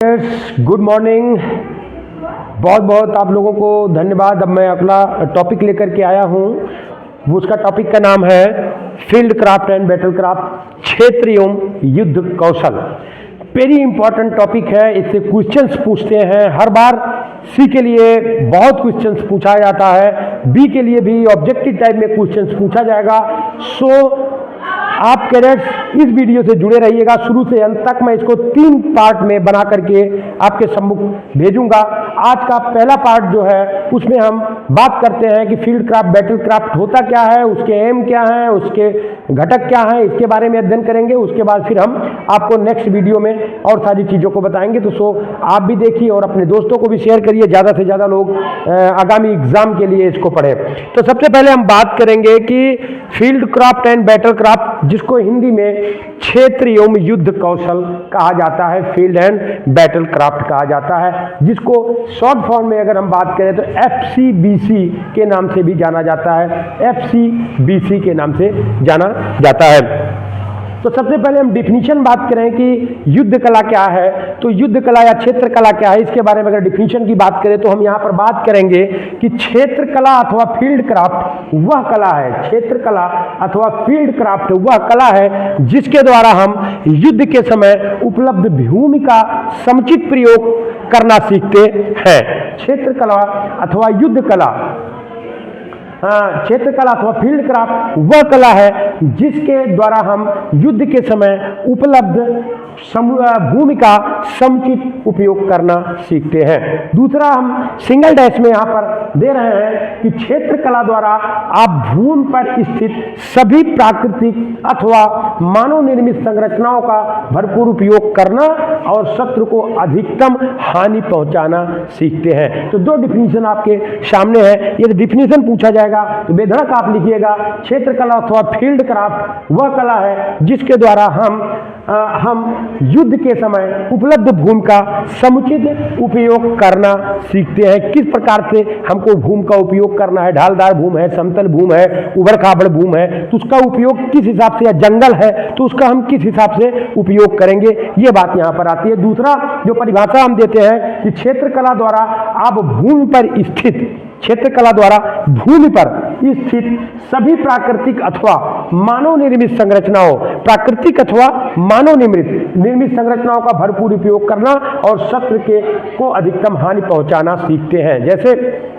Good morning. बहुत बहुत आप लोगों को धन्यवाद। अब मैं अगला टॉपिक लेकर के आया हूँ। उसका टॉपिक का नाम है field craft and battle craft, क्षेत्र एवं युद्ध कौशल। वेरी इंपॉर्टेंट टॉपिक है। इससे क्वेश्चंस पूछते हैं हर बार। सी के लिए बहुत क्वेश्चंस पूछा जाता है, बी के लिए भी ऑब्जेक्टिव टाइप में क्वेश्चंस पूछा जाएगा। सो आप कैडेट्स इस वीडियो से जुड़े रहिएगा शुरू से अंत तक। मैं इसको 3 पार्ट में बना करके आपके सम्मुख भेजूंगा। आज का पहला पार्ट जो है उसमें हम बात करते हैं कि फील्ड क्राफ्ट बैटल क्राफ्ट होता क्या है, उसके एम क्या है, उसके घटक क्या है, इसके बारे में अध्ययन करेंगे। उसके बाद फिर हम आपको नेक्स्ट वीडियो में और सारी चीज़ों को बताएंगे। तो सो आप भी देखिए और अपने दोस्तों को भी शेयर करिए, ज़्यादा से ज़्यादा लोग आगामी एग्जाम के लिए इसको पढ़े। तो सबसे पहले हम बात करेंगे कि field craft and battle craft, जिसको हिंदी में क्षेत्र एवं युद्ध कौशल कहा जाता है, फील्ड एंड बैटल क्राफ्ट कहा जाता है, जिसको शॉर्ट फॉर्म में अगर हम बात करें तो FCBC के नाम से भी जाना जाता है। FCBC के नाम से जाना जाता है। तो सबसे पहले हम डिफिनीशन बात करें कि युद्ध कला क्या है। तो युद्ध कला या क्षेत्र कला क्या है, इसके बारे में अगर डिफिनीशन की बात करें तो हम यहाँ पर बात करेंगे कि क्षेत्र कला अथवा फील्ड क्राफ्ट वह कला है, क्षेत्र कला अथवा फील्ड क्राफ्ट वह कला है जिसके द्वारा हम युद्ध के समय उपलब्ध भूमि का समुचित प्रयोग करना सीखते हैं। क्षेत्र कला अथवा युद्ध कला, क्षेत्र कला अथवा फील्ड क्राफ्ट वह कला है जिसके द्वारा हम युद्ध के समय उपलब्ध भूमि का समुचित उपयोग करना सीखते हैं। दूसरा हम सिंगल डैश में यहाँ पर दे रहे हैं कि क्षेत्र कला द्वारा आप भूमि पर स्थित सभी प्राकृतिक अथवा मानव निर्मित संरचनाओं का भरपूर उपयोग करना और शत्रु को अधिकतम हानि पहुंचाना सीखते हैं। तो 2 डिफिनीशन आपके सामने है। यदि डिफिनीशन पूछा जाएगा तो बेधड़क आप लिखिएगा, क्षेत्र कला अथवा फील्ड क्राफ्ट वह कला है जिसके द्वारा हम युद्ध के समय उपलब्ध भूमि का समुचित उपयोग करना सीखते हैं। किस प्रकार से हमको भूमि का उपयोग करना है, ढालदार भूमि है, समतल भूमि है, उबड़ खाबड़ भूमि है, तो उसका उपयोग किस हिसाब से, या जंगल है तो उसका हम किस हिसाब से उपयोग करेंगे, ये बात यहाँ पर आती है। दूसरा जो परिभाषा हम देते हैं कि क्षेत्र कला द्वारा आप भूमि पर स्थित, क्षेत्र कला द्वारा भूमि पर स्थित सभी प्राकृतिक अथवा मानव निर्मित संरचनाओं, प्राकृतिक अथवा मानव निर्मित संरचनाओं का भरपूर उपयोग करना और शत्रु को अधिकतम हानि पहुंचाना सीखते हैं। जैसे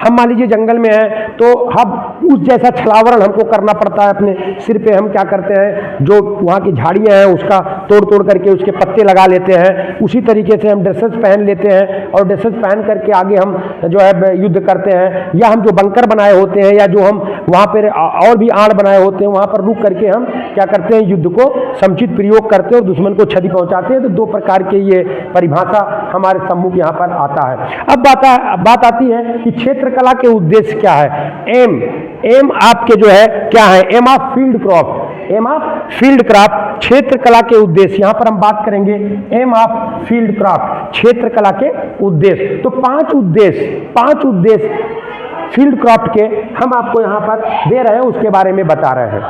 हम मान लीजिए जंगल में हैं तो हम उस जैसा छलावरण हमको करना पड़ता है। अपने सिर पे हम क्या करते हैं, जो वहाँ की झाड़ियाँ हैं उसका तोड़ करके उसके पत्ते लगा लेते हैं। उसी तरीके से हम ड्रेसेस पहन लेते हैं और ड्रेसेस पहन करके आगे हम जो है युद्ध करते हैं। या हम जो बंकर बनाए होते हैं या जो हम वहाँ पर और भी आड़ बनाए होते हैं वहाँ पर रुक करके हम क्या करते हैं, युद्ध को समुचित प्रयोग करते हैं और दुश्मन को क्षति पहुँचाते हैं। तो 2 प्रकार के ये परिभाषा हमारे सम्मुख यहाँ पर आता है। अब बात आती है कि क्षेत्र कला के उद्देश्य क्या है। एम आपके जो है क्या है, aim of field craft, aim of field craft क्षेत्र कला के उद्देश्य। यहां पर हम बात करेंगे एम ऑफ फील्ड क्राफ्ट, क्षेत्र कला के उद्देश्य। तो 5 उद्देश्य फील्ड क्राफ्ट के हम आपको यहां पर दे रहे हैं, उसके बारे में बता रहे हैं।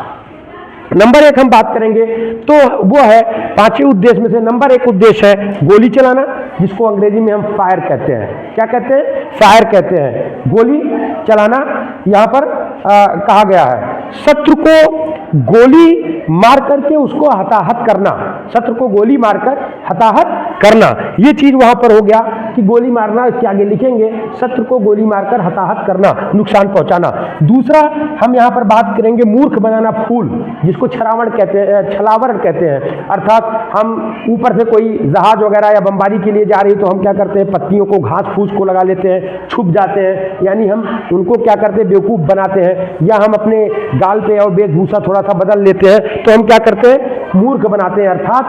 नंबर 1 हम बात करेंगे तो वो है 5 उद्देश्य में से नंबर 1 उद्देश्य है गोली चलाना, जिसको अंग्रेजी में हम फायर कहते हैं। क्या कहते हैं? फायर कहते हैं। गोली चलाना यहाँ पर कहा गया है। शत्रु को गोली मार करके उसको हताहत करना, शत्रु को गोली मारकर हताहत करना, ये चीज वहां पर हो गया कि गोली मारना। इसके आगे लिखेंगे शत्रु को गोली मारकर हताहत करना, नुकसान पहुंचाना। दूसरा हम यहाँ पर बात करेंगे मूर्ख बनाना फूल, जिसको छलावरण कहते हैं। अर्थात हम ऊपर से कोई जहाज वगैरह या बमबारी के लिए जा रही तो हम क्या करते हैं, पत्तियों को, घास फूस को लगा लेते हैं, छुप जाते हैं, यानी हम उनको क्या करते हैं, बेवकूफ बनाते हैं। या हम अपने गाल पे और वेशभूषा थोड़ा सा बदल लेते हैं तो हम क्या करते हैं, मूर्ख बनाते हैं। अर्थात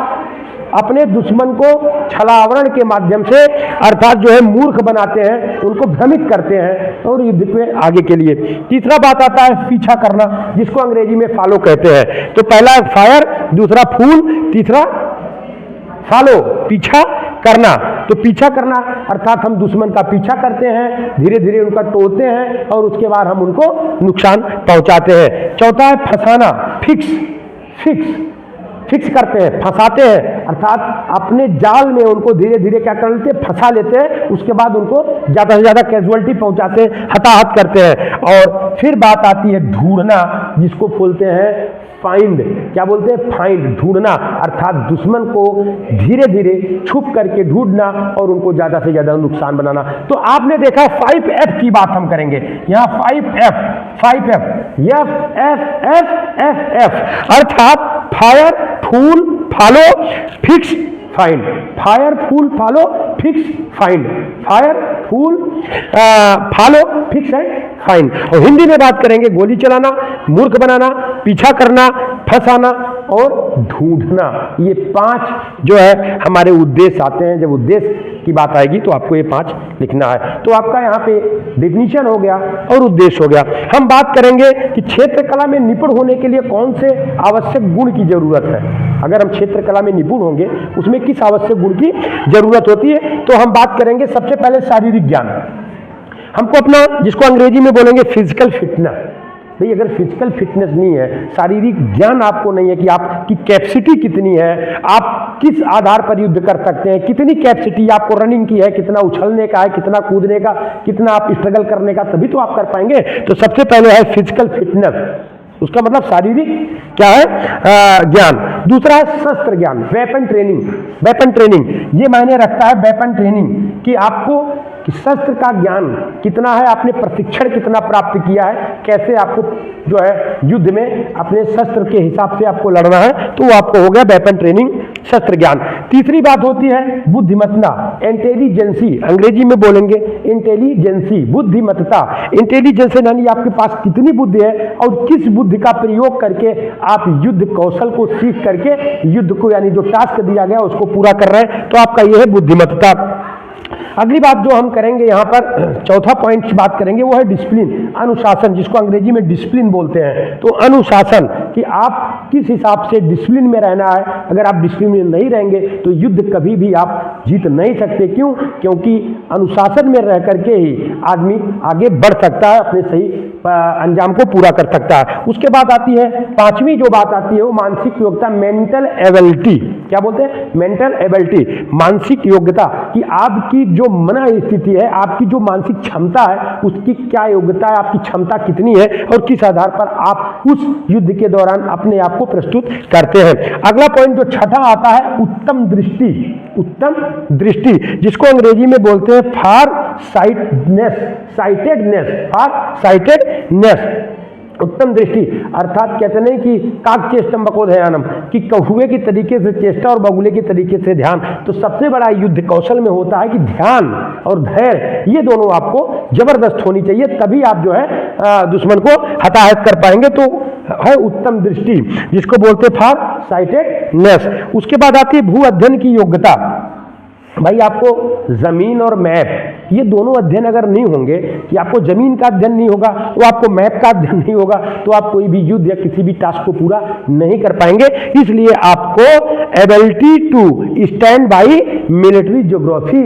अपने दुश्मन को छलावरण के माध्यम से अर्थात जो है मूर्ख बनाते हैं, उनको भ्रमित करते हैं और युद्ध में आगे के लिए। तीसरा बात आता है पीछा करना, जिसको अंग्रेजी में फॉलो कहते हैं। तो पहला फायर, दूसरा फूल, तीसरा फॉलो, पीछा करना। तो पीछा करना अर्थात हम दुश्मन का पीछा करते हैं, धीरे धीरे उनका तोड़ते हैं और उसके बाद हम उनको नुकसान पहुंचाते हैं। चौथा है फंसाना, फिक्स, फिक्स करते हैं, फंसाते हैं, अर्थात अपने जाल में उनको धीरे धीरे क्या कर लेते हैं, फंसा लेते हैं। उसके बाद उनको ज़्यादा से ज़्यादा कैजुअलिटी पहुंचाते हैं, हताहत करते हैं। और फिर बात आती है ढूंढना, जिसको बोलते हैं फाइंड। क्या बोलते हैं? फाइंड, ढूंढना, अर्थात दुश्मन को धीरे धीरे छुप करके ढूंढना और उनको ज्यादा से ज्यादा नुकसान बनाना। तो आपने देखा 5F की बात हम करेंगे यहां, 5F, 5F, F F F F F, अर्थात fire, fool, follow, fix, find. Fire, fool, follow, fix, find. Fire, fool, follow, fix and find. और हिंदी में बात करेंगे गोली चलाना, मूर्ख बनाना, पीछा करना, फंसाना और ढूंढना। ये 5 जो है हमारे उद्देश्य आते हैं। जब उद्देश्य की बात आएगी तो आपको ये 5 लिखना है। तो आपका यहाँ पे डेफिनेशन हो गया और उद्देश्य हो गया। हम बात करेंगे कि क्षेत्रकला में निपुण होने के लिए कौन से आवश्यक गुण की जरूरत है। अगर हम क्षेत्रकला में निपुण होंगे उसमें किस आवश्यक गुण की जरूरत होती है, तो हम बात करेंगे सबसे पहले शारीरिक ज्ञान। हमको अपना, जिसको अंग्रेजी में बोलेंगे फिजिकल फिटनेस। भाई अगर फिजिकल फिटनेस नहीं है, शारीरिक ज्ञान आपको नहीं है कि आपकी कैपेसिटी कितनी है, आप किस आधार पर युद्ध कर सकते हैं, कितनी कैपेसिटी आपको रनिंग की है, कितना उछलने का है, कितना कूदने का, कितना आप स्ट्रगल करने का, तभी तो आप कर पाएंगे। तो सबसे पहले है फिजिकल फिटनेस, उसका मतलब शारीरिक क्या है, ज्ञान। दूसरा है शस्त्र ज्ञान, वेपन ट्रेनिंग। वेपन ट्रेनिंग ये मायने रखता है, वेपन ट्रेनिंग, कि आपको कि शस्त्र का ज्ञान कितना है, आपने प्रशिक्षण कितना प्राप्त किया है, कैसे आपको जो है युद्ध में अपने शस्त्र के हिसाब से आपको लड़ना है, तो वो आपको हो गया वेपन ट्रेनिंग, शस्त्र ज्ञान। तीसरी बात होती है बुद्धिमत्ता, इंटेलिजेंसी, अंग्रेजी में बोलेंगे इंटेलिजेंसी, बुद्धिमत्ता। इंटेलिजेंस यानी आपके पास कितनी बुद्धि है और किस बुद्धि का प्रयोग करके आप युद्ध कौशल को सीख करके युद्ध को, यानी जो टास्क दिया गया उसको पूरा कर रहे हैं, तो आपका यह है बुद्धिमत्ता। अगली बात जो हम करेंगे यहाँ पर, चौथा पॉइंट की बात करेंगे, वो है डिसिप्लिन, अनुशासन, जिसको अंग्रेजी में डिसिप्लिन बोलते हैं। तो अनुशासन, कि आप किस हिसाब से डिसिप्लिन में रहना है। अगर आप डिसिप्लिन में नहीं रहेंगे तो युद्ध कभी भी आप जीत नहीं सकते। क्यों? क्योंकि अनुशासन में रह करके ही आदमी आगे बढ़ सकता है, अपने सही अंजाम को पूरा कर सकता है। उसके बाद आती है पांचवी जो बात आती है वो मानसिक योग्यता, मेंटल एबिलिटी। क्या बोलते हैं? मेंटल एबिलिटी, मानसिक योग्यता, कि आपकी जो मन स्थिति है, आपकी जो मानसिक क्षमता है, उसकी क्या योग्यता है, आपकी क्षमता कितनी है और किस आधार पर आप उस युद्ध के दौरान अपने आप को प्रस्तुत करते हैं। अगला पॉइंट जो छठा आता है, उत्तम दृष्टि। उत्तम दृष्टि, जिसको अंग्रेजी में बोलते हैं फार साइटेडनेस, साइटेडनेस, फार साइटेडनेस, उत्तम दृष्टि। अर्थात कहते नहीं कि काक चेष्टम बकोधयानम, कि कौवे की तरीके से चेष्टा और बगुले के तरीके से ध्यान। तो सबसे बड़ा युद्ध कौशल में होता है कि ध्यान और धैर्य, ये दोनों आपको जबरदस्त होनी चाहिए, तभी आप जो है दुश्मन को हताहत कर पाएंगे। तो है उत्तम दृष्टि, जिसको बोलते फार साइटेडनेस। उसके बाद आती है भू अध्ययन की योग्यता। भाई आपको जमीन और मैप, ये दोनों अध्ययन अगर नहीं होंगे, कि आपको जमीन का अध्ययन नहीं होगा, वो आपको मैप का अध्ययन नहीं होगा, तो आप कोई भी युद्ध या किसी भी टास्क को पूरा नहीं कर पाएंगे। इसलिए आपको ability to stand by military geography,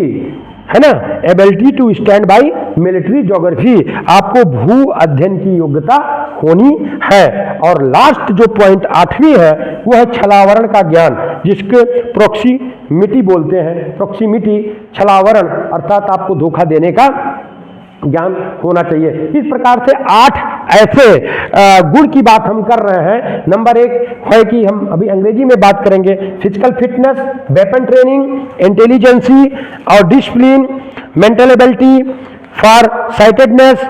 है ना, ability to stand by military geography, आपको भू अध्ययन की योग्यता होनी है। और लास्ट जो पॉइंट आठवीं है वो है छलावरण का ज्ञान, जिसके प्रॉक्सिमिटी बोलते हैं। प्रॉक्सिमिटी, छलावरण, अर्थात आपको धोखा देने का ज्ञान होना चाहिए। इस प्रकार से 8 ऐसे गुण की बात हम कर रहे हैं। नंबर 1 है कि हम अभी अंग्रेजी में बात करेंगे, physical fitness, weapon training, intelligence और discipline, mental ability, far sightedness,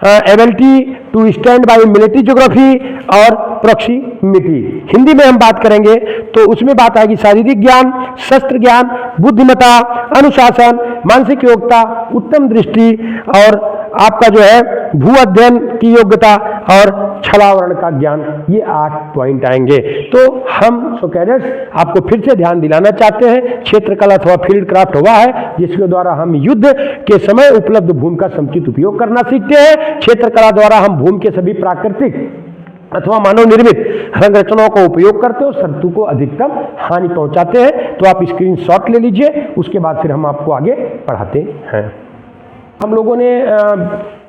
ability to stand by military geography और प्रॉक्सिमिटी। हिंदी में हम बात करेंगे तो उसमें बात आएगी शारीरिक ज्ञान, शस्त्र ज्ञान, बुद्धिमत्ता, अनुशासन, मानसिक योग्यता, उत्तम दृष्टि और आपका जो है भू अध्ययन की योग्यता और छलावरण का ज्ञान। ये 8 पॉइंट आएंगे। तो हम सो कैडेट्स आपको फिर से ध्यान दिलाना चाहते हैं, क्षेत्रकला अथवा फील्ड क्राफ्ट हुआ है जिसके द्वारा हम युद्ध के समय उपलब्ध भूमि का समुचित उपयोग करना सीखते हैं। क्षेत्रकला द्वारा हम भूमि के सभी प्राकृतिक अथवा मानव निर्मित संरचनाओं का उपयोग करते हैं और शत्रु को अधिकतम हानि पहुंचाते हैं। तो आप स्क्रीनशॉट ले लीजिए, उसके बाद फिर हम आपको आगे पढ़ाते हैं। हम लोगों ने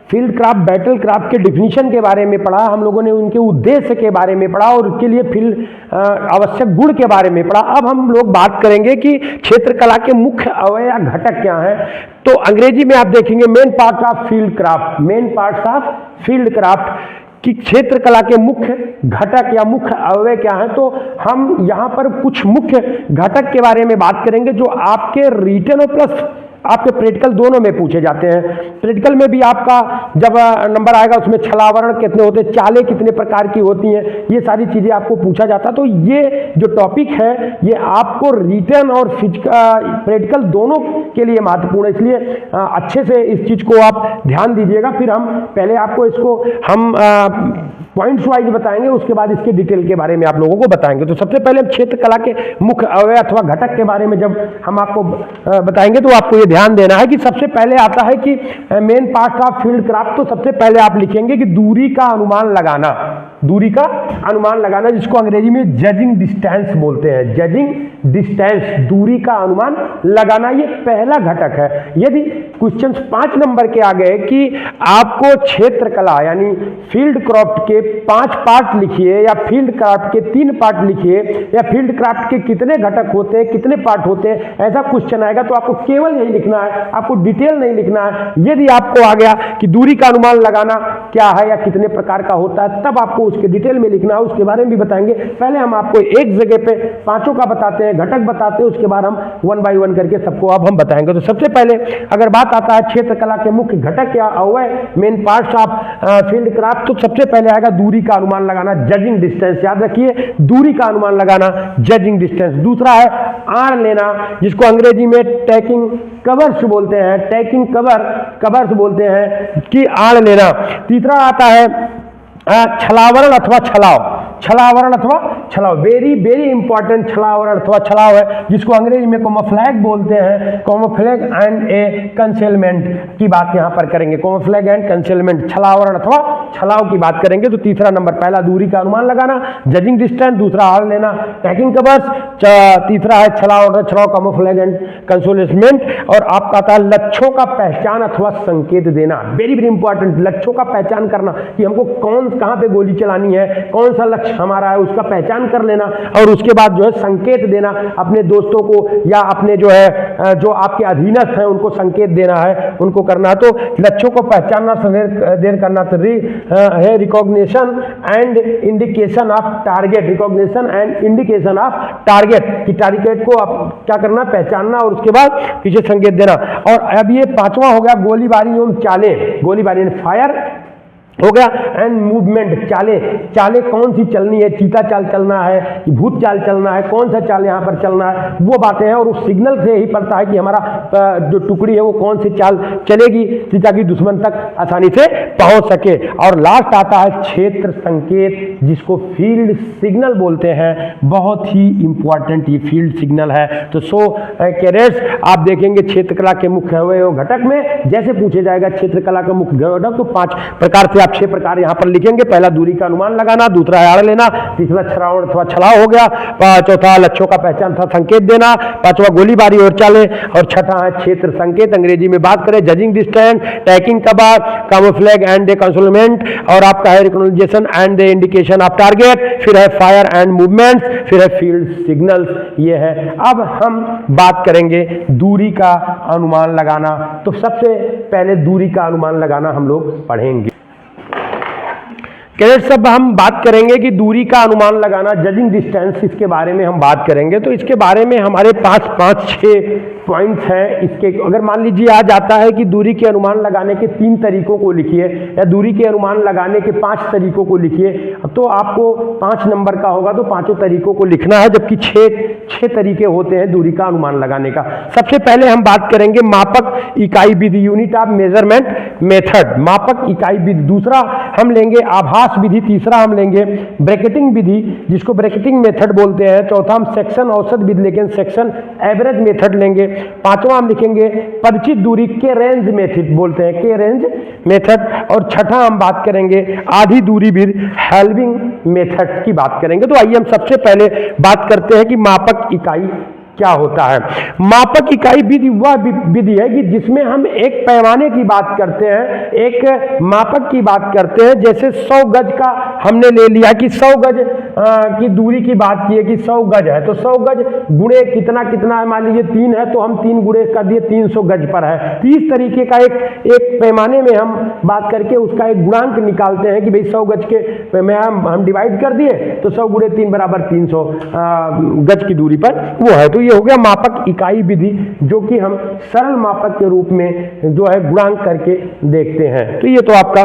फील्ड क्राफ्ट, बैटल क्राफ्ट के डिफिनीशन के बारे में पढ़ा, हम लोगों ने उनके उद्देश्य के बारे में पढ़ा और उसके लिए फील्ड आवश्यक गुण के बारे में पढ़ा। अब हम लोग बात करेंगे कि क्षेत्रकला के मुख्य अवयव या घटक क्या हैं। तो अंग्रेजी में आप देखेंगे main part of field craft, main parts of field craft कि क्षेत्रकला के मुख्य घटक या मुख्य अवयव क्या है। तो हम यहाँ पर कुछ मुख्य घटक के बारे में बात करेंगे जो आपके रिटन और प्लस आपके प्रैक्टिकल दोनों में पूछे जाते हैं। प्रैक्टिकल में भी आपका जब नंबर आएगा उसमें छलावरण कितने होते हैं, चालें कितने प्रकार की होती हैं, ये सारी चीज़ें आपको पूछा जाता है। तो ये जो टॉपिक है ये आपको रिटन और प्रैक्टिकल दोनों के लिए महत्वपूर्ण है, इसलिए अच्छे से इस चीज़ को आप ध्यान दीजिएगा। फिर हम पहले आपको इसको हम पॉइंट्स वाइज बताएंगे, उसके बाद इसके डिटेल के बारे में आप लोगों को बताएंगे। तो सबसे पहले हम क्षेत्रकला के मुख्य अवयव अथवा घटक के बारे में जब हम आपको बताएंगे तो आपको ये ध्यान देना है कि सबसे पहले आता है कि main part of field craft. तो सबसे पहले आप लिखेंगे कि दूरी का अनुमान लगाना, दूरी का अनुमान लगाना जिसको अंग्रेजी में जजिंग डिस्टेंस बोलते हैं, जजिंग डिस्टेंस, दूरी का अनुमान लगाना, ये पहला घटक है। यदि क्वेश्चन 5 नंबर के आ गए कि आपको क्षेत्रकला यानी फील्ड क्राफ्ट के 5 पार्ट लिखिए या फील्ड क्राफ्ट के 3 पार्ट लिखिए या फील्ड क्राफ्ट के कितने घटक होते हैं, कितने पार्ट होते हैं, ऐसा क्वेश्चन आएगा तो आपको केवल यही लिखना है, आपको डिटेल नहीं लिखना है। यदि आपको आ गया कि दूरी का अनुमान लगाना क्या है या कितने प्रकार का होता है, तब आपको उसके डिटेल में लिखना है, उसके बारे में भी बताएंगे। पहले हम आपको एक जगह पे पांचों का बताते हैं, घटक बताते हैं, उसके बाद हम 1 बाय 1 करके सबको अब हम बताएंगे। तो सबसे पहले अगर बात आता है क्षेत्रकला के मुख्य घटक या अवयव, main parts of field craft, तो सबसे पहले आएगा दूरी का अनुमान लगाना, जजिंग डिस्टेंस। याद रखिए दूरी का अनुमान लगाना, जजिंग डिस्टेंस। दूसरा है आड़ लेना, जिसको अंग्रेजी में टैकिंग कवर्स बोलते हैं, टैकिंग कवर्स बोलते हैं कि आड़ लेना। तीसरा आता है छलावरण अथवा छलाव, छलावरण अथवा छलाव, वेरी वेरी इंपॉर्टेंट छलावरण अथवा छलाव है, जिसको अंग्रेजी में कैमोफ्लेज बोलते हैं, कैमोफ्लेज एंड ए कंसेलमेंट की बात यहां पर करेंगे, कैमोफ्लेज एंड कंसेलमेंट, छलावरण अथवा छलाव की बात करेंगे। तो तीसरा नंबर, पहला दूरी का अनुमान लगाना, जजिंग डिस्टेंस, दूसरा आड़ लेना, टैकिंग कवर्स, तीसरा है छलाव, कैमोफ्लेज एंड कंसेलमेंट। और आपका आता है लक्ष्यों का पहचान अथवा संकेत देना, वेरी वेरी इंपॉर्टेंट, लक्ष्यों का पहचान करना कि हमको कहां पे गोली चलानी है, कौन सा लक्ष्य हमारा है, उसका पहचान कर लेना और उसके बाद जो है संकेत देना अपने दोस्तों को या अपने जो है जो आपके अधीनस्थ हैं उनको संकेत देना है, उनको करना है। तो लक्ष्यों को पहचानना, संकेत करना है recognition and indication of target, recognition and indication of target कि टारगेट को आप क्या करना, पहचानना और उसके बाद पीछे संकेत देना। और अब ये 5वां हो गया गोलीबारी एवं चालें, गोलीबारी फायर हो गया एंड मूवमेंट, चालें कौन सी चलनी है, चीता चाल चलना है, भूत चाल चलना है, कौन सा चाल यहाँ पर चलना है, वो बातें हैं। और उस सिग्नल से ही पड़ता है कि हमारा जो टुकड़ी है वो कौन सी चाल चलेगी ताकि दुश्मन तक आसानी से पहुंच सके। और लास्ट आता है क्षेत्र संकेत, जिसको फील्ड सिग्नल बोलते हैं, बहुत ही इंपॉर्टेंट ये फील्ड सिग्नल है। तो कैडेट्स आप देखेंगे क्षेत्रकला के मुख्य अवयव घटक में जैसे पूछे जाएगा क्षेत्रकला का मुख्य घटक, तो 5 प्रकार से 6 प्रकार यहां पर लिखेंगे। पहला दूरी का अनुमान लगाना, दूसरा आड़ लेना, तीसरा छलावरण अथवा छलाव हो गया, चौथा लक्ष्यों का पहचान था संकेत देना, 5वां गोलीबारी और चालें, और छठा है क्षेत्र संकेत, अंग्रेजी में बात करें judging distance, taking cover, camouflage and concealment, और आपका है recognition and the indication of target, फिर है फायर एंड मूवमेंट्स, फिर है फील्ड सिग्नल्स। ये है। अब हम बात करेंगे दूरी का अनुमान लगाना। तो सबसे पहले दूरी का अनुमान लगाना हम लोग पढ़ेंगे। कैडेट्स अब हम बात करेंगे कि दूरी का अनुमान लगाना, जजिंग डिस्टेंस, इसके बारे में हम बात करेंगे। तो इसके बारे में हमारे पास 5-6 पॉइंट्स हैं। इसके अगर मान लीजिए आ जाता है कि दूरी के अनुमान लगाने के 3 तरीकों को लिखिए या दूरी के अनुमान लगाने के 5 तरीकों को लिखिए, तो आपको 5 नंबर का होगा तो 5 तरीकों को लिखना है, जबकि 6 तरीके होते हैं दूरी का अनुमान लगाने का। सबसे पहले हम बात करेंगे मापक इकाई विधि, यूनिट ऑफ मेजरमेंट मेथड, मापक इकाई विधि। दूसरा हम लेंगे आभास विधि, तीसरा हम लेंगे ब्रैकेटिंग विधि जिसको ब्रैकेटिंग मेथड बोलते हैं, चौथा हम सेक्शन औसत विधि लेकिन सेक्शन एवरेज मेथड लेंगे, 5वां हम लिखेंगे परिचित दूरी के रेंज मेथड बोलते हैं, के रेंज मेथड, और छठा हम बात करेंगे आधी दूरी विधि, हेल्विंग मेथड की बात करेंगे। तो आइए हम सबसे पहले बात करते हैं कि मापक इकाई क्या होता है। मापक इकाई विधि वह विधि है कि जिसमें हम एक पैमाने की बात करते हैं, एक मापक की बात करते हैं। जैसे 100 गज का हमने ले लिया कि 100 गज की दूरी की बात की है कि 100 गज है, तो 100 गज गुणे कितना कितना है, मान लीजिए 3 है तो हम 3 गुणे कर दिए 300 गज पर है। तो इस तरीके का एक पैमाने में हम बात करके उसका एक गुणांक निकालते हैं कि भाई 100 गज के में हम डिवाइड कर दिए तो 100 गुणे 3 बराबर 300 गज की दूरी पर वो है। तो ये हो गया मापक इकाई विधि, जो कि हम सरल मापक के रूप में जो है गुणांक करके देखते हैं। तो ये तो आपका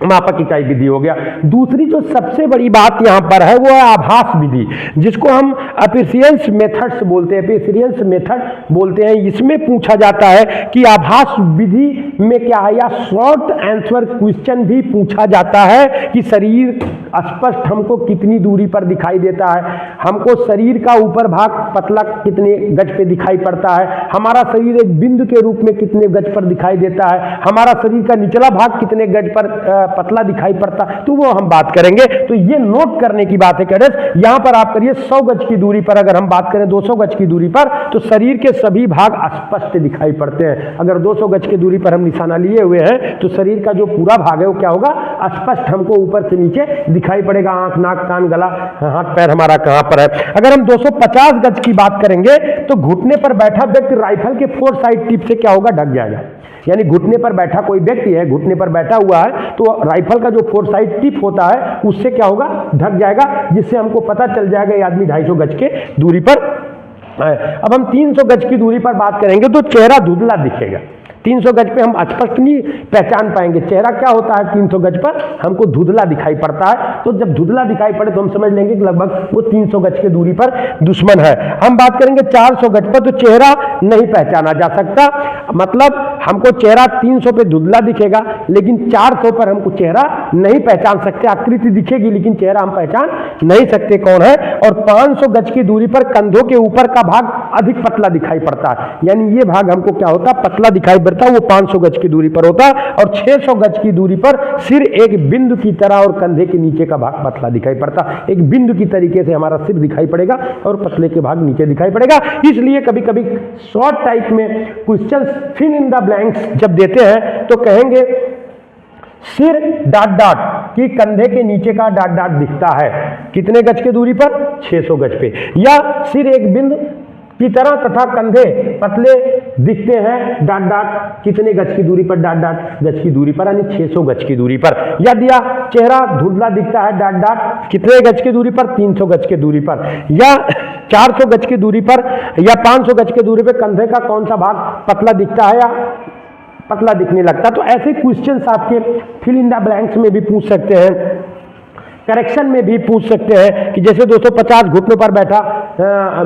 मापक इकाई विधि हो गया। दूसरी जो सबसे बड़ी बात यहाँ पर है वो है आभास विधि, जिसको हम एफिशिएंस मेथड्स बोलते हैं, एफिशिएंस मेथड बोलते हैं। इसमें पूछा जाता है कि आभास विधि में क्या है, या शॉर्ट आंसर क्वेश्चन भी पूछा जाता है कि शरीर स्पष्ट हमको कितनी दूरी पर दिखाई देता है, हमको शरीर का ऊपर भाग पतला कितने गज पे दिखाई पड़ता है, हमारा शरीर एक बिंदु के रूप में कितने गज पर दिखाई देता है, हमारा शरीर का निचला भाग कितने गज पर पतला दिखाई पड़ता, तो वो हम बात करेंगे। तो ये नोट करने की बात है कैडेट्स। यहां पर आप करिए 100 गज की दूरी पर अगर हम बात करें 200 गज की दूरी पर, तो शरीर के सभी भाग स्पष्ट दिखाई पड़ते हैं। अगर 200 गज की दूरी पर हम निशाना लिए हुए हैं तो शरीर का जो पूरा भाग है वो क्या होगा, स्पष्ट हमको ऊपर से नीचे दिखाई पड़ेगा। आंख, नाक, कान, गला, हाथ पैर हमारा कहां पर है। अगर हम 250 गज की बात करेंगे तो घुटने पर बैठा व्यक्ति राइफल के 4 साइड टिप से क्या होगा, ढक जाएगा। यानी घुटने पर बैठा कोई व्यक्ति है, घुटने पर बैठा हुआ है, तो राइफल का जो 4 साइड टिप होता है उससे क्या होगा, ढक जाएगा, जिससे हमको पता चल जाएगा ये आदमी 250 गज के दूरी पर है। अब हम 300 गज की दूरी पर बात करेंगे तो चेहरा धुंधला दिखेगा। 300 गज पे हम स्पष्ट नहीं पहचान पाएंगे। चेहरा क्या होता है 300 गज पर, हमको धुंधला दिखाई पड़ता है। तो जब धुंधला दिखाई पड़े तो हम समझ लेंगे कि लगभग वो 300 गज के दूरी पर दुश्मन है। हम बात करेंगे 400 गज पर, तो चेहरा नहीं पहचाना जा सकता। मतलब हमको चेहरा 300 पे धुंधला दिखेगा, लेकिन 400 पर हमको चेहरा नहीं पहचान सकते। आकृति दिखेगी लेकिन चेहरा हम पहचान नहीं सकते कौन है। और 500 गज की दूरी पर कंधों के ऊपर का भाग अधिक पतला दिखाई पड़ता है, यानी ये भाग हमको क्या होता है, पतला दिखाई पड़ता है, वो 500 गज की दूरी पर होता है। और 600 गज की दूरी पर सिर एक बिंदु की तरह और कंधे के नीचे का भाग पतला दिखाई पड़ता है। एक बिंदु की तरीके से हमारा सिर दिखाई पड़ेगा और पतले के भाग नीचे दिखाई पड़ेगा। इसलिए कभी कभी शॉर्ट टाइप में question fill in the blanks जब देते हैं तो कहेंगे सिर डॉट डॉट कि कंधे के नीचे का डॉट डॉट दिखता है कितने गज की दूरी पर, 600 गज पे, या सिर एक बिंदु की तरह तथा कंधे पतले दिखते हैं डॉट डॉट कितने गज की दूरी पर, डॉट डॉट गज की दूरी पर, यानी 600 गज की दूरी पर। या दिया चेहरा धुंधला दिखता है डॉट डॉट कितने गज की दूरी पर, 300 गज की दूरी पर, या 400 गज की दूरी पर, या 500 गज की दूरी पर कंधे का कौन सा भाग पतला दिखता है या पतला दिखने लगता। तो ऐसे क्वेश्चंस आपके फिल इन द ब्लैंक्स में भी पूछ सकते हैं, करेक्शन में भी पूछ सकते हैं कि जैसे 250 घुटनों पर बैठा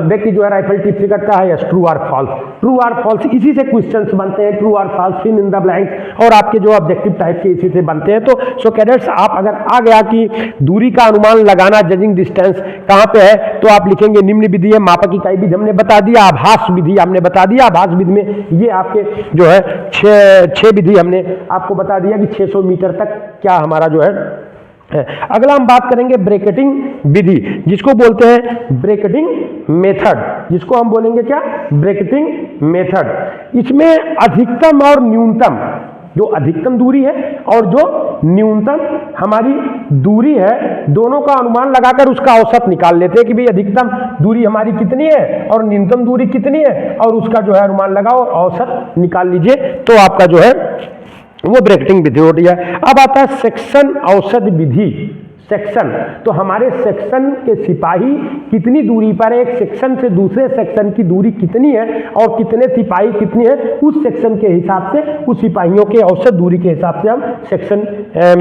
व्यक्ति जो है राइफल टिप से करता है, यस ट्रू और फॉल्स, ट्रू और फॉल्स, इसी से क्वेश्चंस बनते हैं, ट्रू और false, fill in the blanks, और आपके जो ऑब्जेक्टिव टाइप के इसी से बनते हैं। तो सो कैडेट्स, आप अगर आ गया कि दूरी का अनुमान लगाना, जजिंग डिस्टेंस कहाँ पे है, तो आप लिखेंगे निम्न विधि है, मापक इकाई विधि हमने बता दिया, आभास विधि हमने बता दिया। आभास विधि में ये आपके जो है 6 विधि हमने आपको बता दिया कि 600 मीटर तक क्या हमारा जो है। अगला हम बात करेंगे ब्रैकेटिंग विधि, जिसको बोलते हैं ब्रैकेटिंग मेथड, जिसको हम बोलेंगे क्या, ब्रैकेटिंग मेथड। इसमें अधिकतम और न्यूनतम, जो अधिकतम दूरी है और जो न्यूनतम हमारी दूरी है, दोनों का अनुमान लगाकर उसका औसत निकाल लेते हैं कि भाई अधिकतम दूरी हमारी कितनी है और न्यूनतम दूरी कितनी है, और उसका जो है अनुमान लगाओ, औसत निकाल लीजिए, तो आपका जो है वो ब्रैकेटिंग विधि हो रही है। अब आता है सेक्शन औसत विधि। सेक्शन, तो हमारे सेक्शन के सिपाही कितनी दूरी पर है, एक सेक्शन से दूसरे सेक्शन की दूरी कितनी है और कितने सिपाही कितनी है, उस सेक्शन के हिसाब से, उस सिपाहियों के औसत दूरी के हिसाब से हम सेक्शन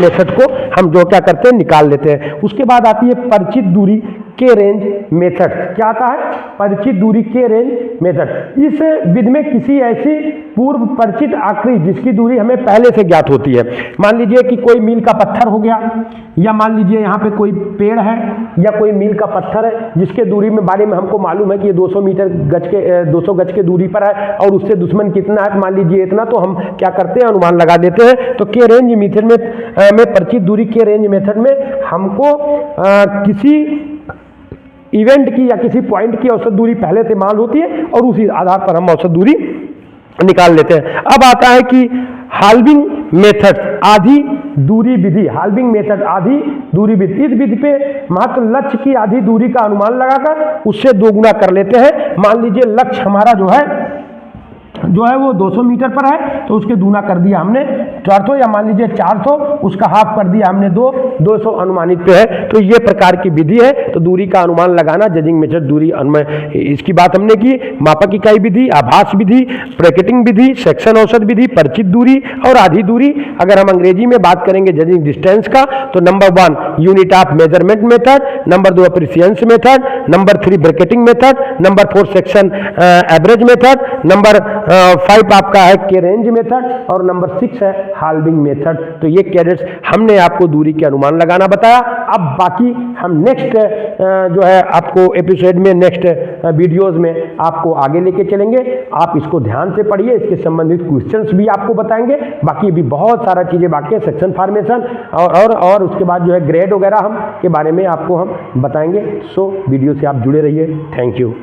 मेथड को हम जो क्या करते हैं, निकाल लेते हैं। उसके बाद आती है परिचित दूरी के रेंज मेथड। क्या आता है, परिचित दूरी के रेंज मेथड। इस विधि में किसी ऐसी पूर्व परिचित आकृति जिसकी दूरी हमें पहले से ज्ञात होती है, मान लीजिए कि कोई मील का पत्थर हो गया, या मान लीजिए यहाँ पे कोई पेड़ है या कोई मील का पत्थर है जिसके दूरी में बारे में हमको मालूम है कि ये 200 गज के दूरी पर है और उससे दुश्मन कितना है, मान लीजिए इतना, तो हम क्या करते हैं, अनुमान लगा देते हैं। तो के रेंज मेथड में परिचित दूरी के रेंज मेथड में हमको किसी इवेंट की या किसी पॉइंट की औसत दूरी पहले से मालूम होती है और उसी आधार पर हम औसत दूरी निकाल लेते हैं। अब आता है कि हाल्विंग मेथड, आधी दूरी विधि। हाल्विंग मेथड, आधी दूरी विधि। इस विधि पे मात्र लक्ष्य की आधी दूरी का अनुमान लगाकर उससे दोगुना कर लेते हैं। मान लीजिए लक्ष्य हमारा जो है वो 200 मीटर पर है, तो उसके दूना कर दिया हमने 400, या मान लीजिए 400, उसका हाफ कर दिया हमने 200 अनुमानित पे है। तो ये प्रकार की विधि है। तो दूरी का अनुमान लगाना, जजिंग मेथड, दूरी अनुमान, इसकी बात हमने की। मापक इकाई विधि, आभास विधि, ब्रैकेटिंग विधि, सेक्शन औसत विधि, परिचित दूरी और आधी दूरी। अगर हम अंग्रेजी में बात करेंगे जजिंग डिस्टेंस का, तो number 1 unit of measurement method, number 2 appearance method, number 3 bracketing method, number 4 section average method, number 5 आपका है के रेंज मेथड और नंबर 6 है हाल्विंग मेथड। तो ये कैडेट्स हमने आपको दूरी के अनुमान लगाना बताया। अब बाकी हम नेक्स्ट जो है आपको एपिसोड में, नेक्स्ट वीडियोस में आपको आगे लेके चलेंगे। आप इसको ध्यान से पढ़िए, इसके संबंधित क्वेश्चंस भी आपको बताएंगे। बाकी भी बहुत सारा चीजें बाकी है, सेक्शन फॉर्मेशन और उसके बाद जो है ग्रेड वगैरह हम के बारे में आपको हम बताएंगे। सो वीडियो से आप जुड़े रहिए। Thank you.